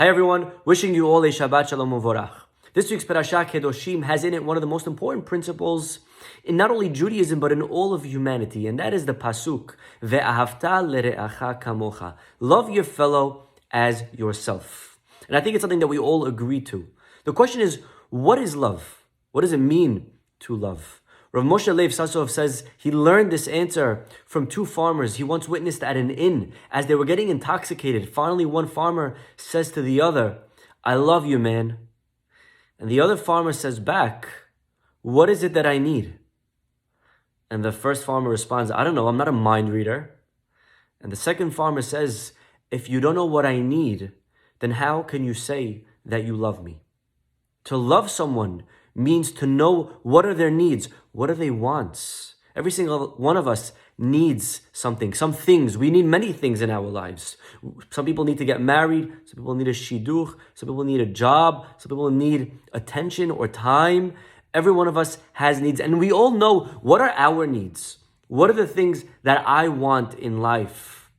Hi everyone, wishing you all a Shabbat Shalom Uvorach. This week's Parashat Kedoshim has in it one of the most important principles in not only Judaism but in all of humanity, and that is the pasuk Ve'ahavta lere'acha kamocha. Love your fellow as yourself. And I think it's something that we all agree to. The question is, what is love? What does it mean to love? Rav Moshe Lev Sasov says he learned this answer from two farmers he once witnessed at an inn as they were getting intoxicated. Finally, one farmer says to the other, "I love you, man." And the other farmer says back, "What is it that I need?" And the first farmer responds, "I don't know, I'm not a mind reader." And the second farmer says, "If you don't know what I need, then how can you say that you love me?" To love someone means to know what are their needs, what are they wants. Every single one of us needs something, some things. We need many things in our lives. Some people need to get married, some people need a shidduch, some people need a job, some people need attention or time. Every one of us has needs, and we all know what are our needs. What are the things that I want in life?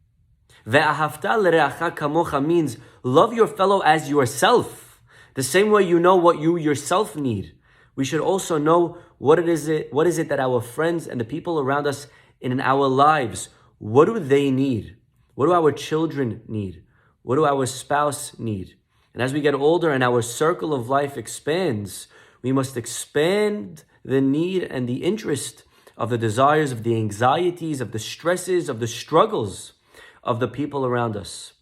Ve'ahavta lere'acha kamocha means love your fellow as yourself. The same way you know what you yourself need, we should also know what is it that our friends and the people around us in our lives, what do they need? What do our children need? What do our spouse need? And as we get older and our circle of life expands, we must expand the need and the interest of the desires, of the anxieties, of the stresses, of the struggles of the people around us.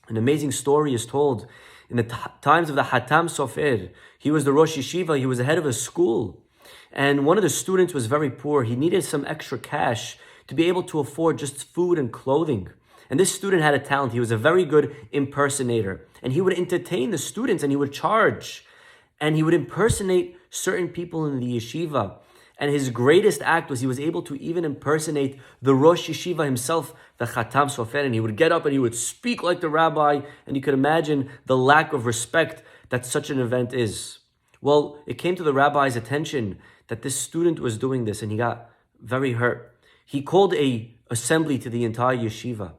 An amazing story is told in the times of the Hatam Sofer. He was the Rosh Yeshiva, he was the head of a school. And one of the students was very poor. He needed some extra cash to be able to afford just food and clothing. And this student had a talent. He was a very good impersonator. And he would entertain the students and he would charge. And he would impersonate certain people in the yeshiva. And his greatest act was he was able to even impersonate the Rosh Yeshiva himself, the Chatam Sofer. And he would get up and he would speak like the rabbi. And you could imagine the lack of respect that such an event is. Well, it came to the rabbi's attention that this student was doing this and he got very hurt. He called a assembly to the entire yeshiva.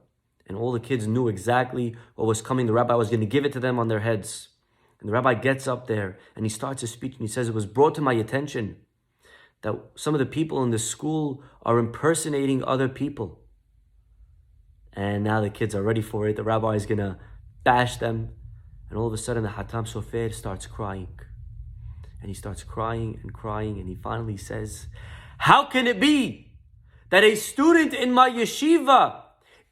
And all the kids knew exactly what was coming. The rabbi was going to give it to them on their heads. And the rabbi gets up there and he starts his speech and he says, "It was brought to my attention that some of the people in the school are impersonating other people." And now the kids are ready for it. The rabbi is going to bash them. And all of a sudden the Hatam Sofer starts crying. And he starts crying and crying. And he finally says, "How can it be that a student in my yeshiva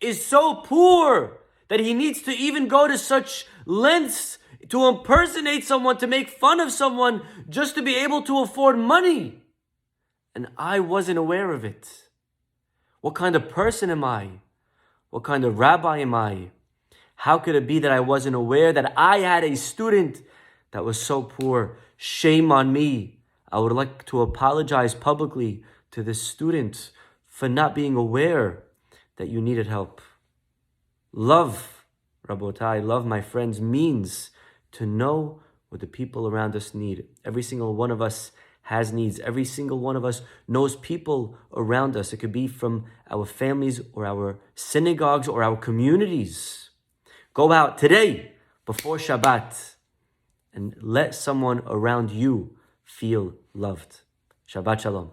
is so poor that he needs to even go to such lengths to impersonate someone, to make fun of someone, just to be able to afford money? And I wasn't aware of it. What kind of person am I? What kind of rabbi am I? How could it be that I wasn't aware that I had a student that was so poor? Shame on me. I would like to apologize publicly to this student for not being aware that you needed help." Love, Rabotai, love, my friends, means to know what the people around us need. Every single one of us has needs. Every single one of us knows people around us. It could be from our families or our synagogues or our communities. Go out today before Shabbat and let someone around you feel loved. Shabbat Shalom.